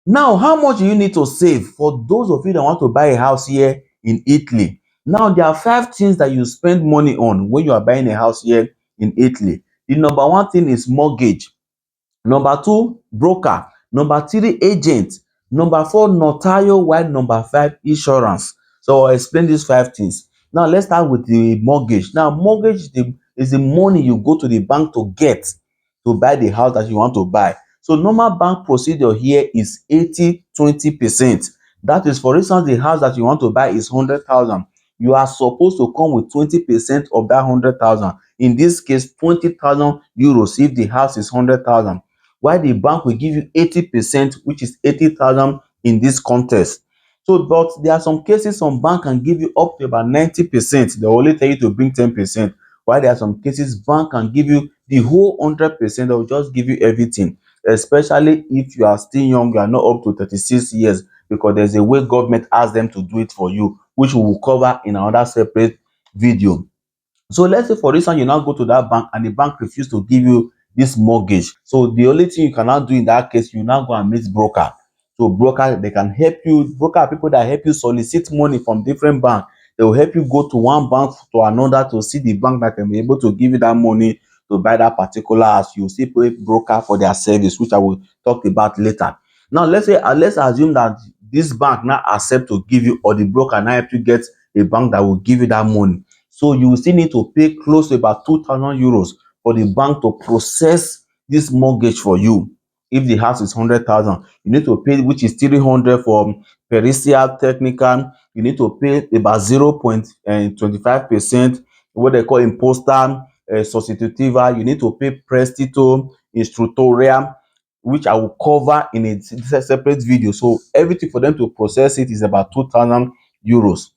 Now, how much do you need to save for those of you that want to buy a house here in Italy? Now, there are 5 things that you spend money on when you are buying a house here in Italy. The number one thing is mortgage. Number two, broker. Number three, agent. Number four, notaio. While number five, insurance. So I'll explain these 5 things. Now let's start with the mortgage. Now mortgage is the money you go to the bank to get to buy the house that you want to buy. So normal bank procedure here is 80-20%. That is, for instance, the house that you want to buy is 100,000. You are supposed to come with 20% of that 100,000. In this case, 20,000 euros if the house is 100,000, while the bank will give you 80%, which is 80,000 in this contest. So, but there are some cases some bank can give you up to about 90%. They will only tell you to bring 10%. While there are some cases bank can give you the whole 100%. They will just give you everything. Especially if you are still young, you are not up to 36 years, because there's a way government asks them to do it for you, which we will cover in another separate video. So let's say for instance you now go to that bank and the bank refuse to give you this mortgage. So the only thing you cannot do in that case, you now go and meet broker. So broker, they can help you. Broker are people that help you solicit money from different bank. They will help you go to one bank to another to see the bank that can be able to give you that money to buy that particular house. You see pay broker for their service, which I will talk about later. Now let's assume that this bank now accept to give you, or the broker now help you get a bank that will give you that money. So you will still need to pay close to about 2,000 euros for the bank to process this mortgage for you. If the house is 100,000, you need to pay, which is 300 for pericial technical. You need to pay about 0.25%, what they call imposta sostitutiva. You need to pay prestito instructoria, which I will cover in a separate video. So everything for them to process it is about 2,000 euros.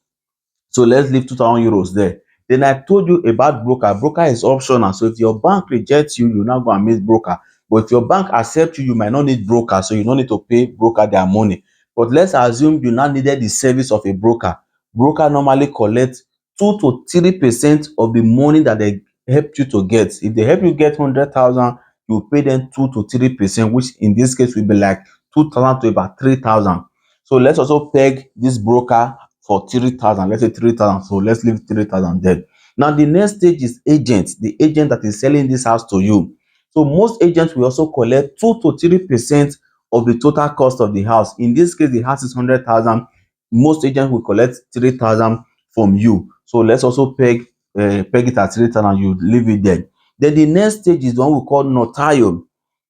So let's leave 2,000 euros there. Then I told you about broker. Broker is optional. So if your bank rejects you, you now go and meet broker. But if your bank accepts you, you might not need broker. So you don't need to pay broker their money. But let's assume you now needed the service of a broker. Broker normally collects 2 to 3% of the money that they helped you to get. If they help you get 100,000, you pay them 2 to 3%, which in this case will be like 2,000 to about 3,000. So let's also peg this broker for 3,000. Let's say 3,000. So let's leave 3,000 there. Now the next stage is agent, the agent that is selling this house to you. So most agents will also collect 2 to 3% of the total cost of the house. In this case, the house is 100,000. Most agents will collect 3,000 from you. So let's also peg it at 3,000. You leave it there. Then the next stage is the one we call notaio.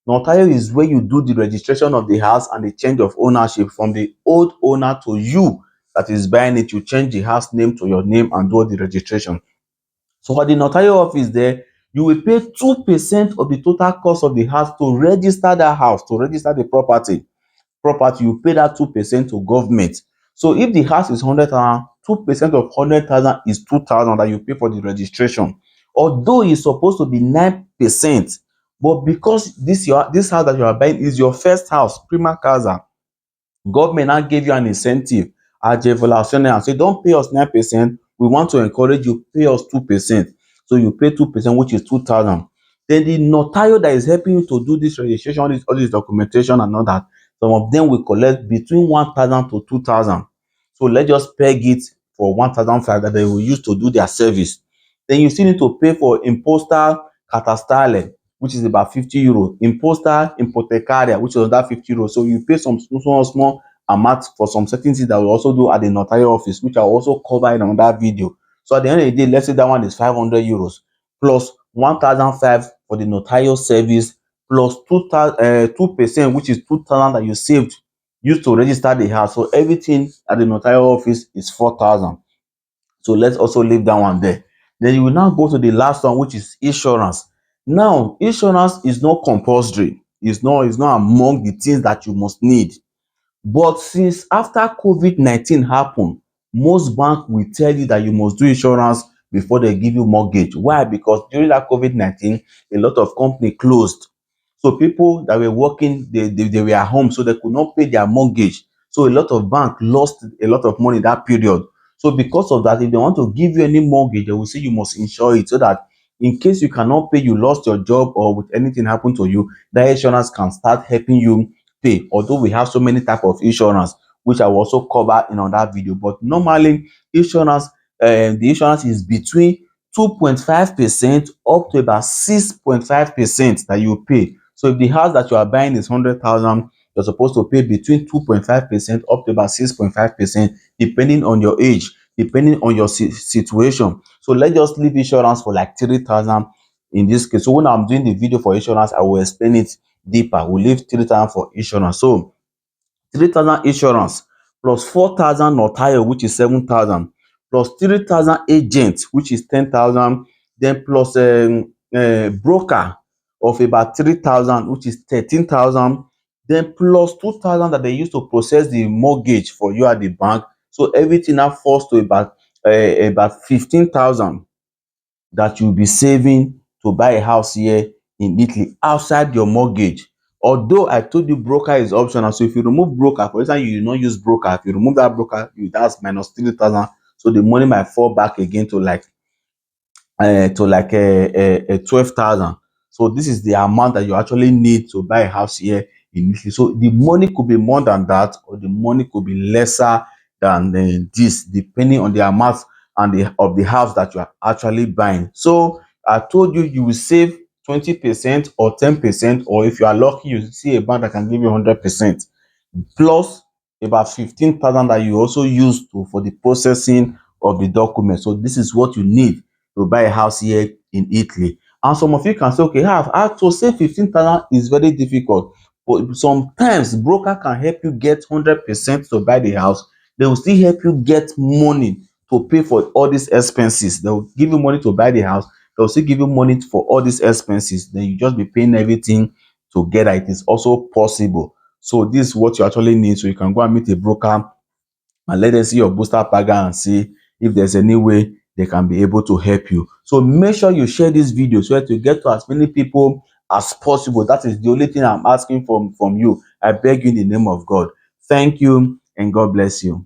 Notaio is where you do the registration of the house and the change of ownership from the old owner to you that is buying it. You change the house name to your name and do the registration. So at the notario office there, you will pay 2% of the total cost of the house to register that house, to register the property. You pay that 2% to government. So if the house is 100,000, 2% of 100,000 is 2,000 that you pay for the registration. Although it's supposed to be 9%, but because this house that you are buying is your first house, prima casa, government now give you an incentive, agevolazione, and say don't pay us 9%, we want to encourage you, pay us 2%. So you pay 2%, which is 2,000. Then the notario that is helping you to do this registration, all this documentation and all that, some of them will collect between 1,000 to 2,000. So let's just peg it for 1,500 that they will use to do their service. Then you still need to pay for imposta catastale, which is about 50 euros. Imposta hypothecaria, which is another 50 euros. So you pay some small amount for some certain things that we also do at the notarial office, which I will also cover in another video. So at the end of the day, let's say that one is 500 euros plus 1,500 for the notarial service plus 2%, which is 2,000 that you saved used to register the house. So everything at the notarial office is 4,000. So let's also leave that one there. Then you will now go to the last one, which is insurance. Now, insurance is not compulsory. It's not among the things that you must need. But since after COVID-19 happened, most banks will tell you that you must do insurance before they give you mortgage. Why? Because during that COVID-19, a lot of company closed. So people that were working, they were at home, so they could not pay their mortgage. So a lot of banks lost a lot of money that period. So because of that, if they want to give you any mortgage, they will say you must insure it, so that in case you cannot pay, you lost your job, or with anything happen to you, that insurance can start helping you pay, although we have so many type of insurance which I will also cover in on that video. But normally insurance, the insurance is between 2.5% up to about 6.5% that you pay. So if the house that you are buying is 100,000, you're supposed to pay between 2.5% up to about 6.5%, depending on your age, depending on your situation. So let's just leave insurance for like 3,000 in this case. So when I'm doing the video for insurance, I will explain it deeper. We'll leave 3,000 for insurance. So 3,000 insurance plus 4,000 Notaio, which is 7,000, plus 3,000 agent, which is 10,000, then plus broker of about 3,000, which is 13,000, then plus 2,000 that they use to process the mortgage for you at the bank. So everything now falls to about 15,000 that you'll be saving to buy a house here in Italy outside your mortgage. Although I told you broker is optional, so if you remove broker, for example, you do not use broker, if you remove that broker, that's minus 3,000. So the money might fall back again to like 12,000. So this is the amount that you actually need to buy a house here in Italy. So the money could be more than that, or the money could be lesser than this, depending on the amount and of the house that you are actually buying. So I told you you will save 20% or 10%, or if you are lucky, you see a bank that can give you 100%, plus about 15,000 that you also use for the processing of the document. So this is what you need to buy a house here in Italy. And some of you can say, okay, how to save 15,000 is very difficult. But sometimes broker can help you get 100% to buy the house. They will still help you get money to pay for all these expenses. They will give you money to buy the house. They will still give you money for all these expenses. Then you just be paying everything together. It is also possible. So this is what you actually need. So you can go and meet a broker and let them see your booster package and see if there's any way they can be able to help you. So make sure you share this video so that you get to as many people as possible. That is the only thing I'm asking from you. I beg you in the name of God. Thank you and God bless you.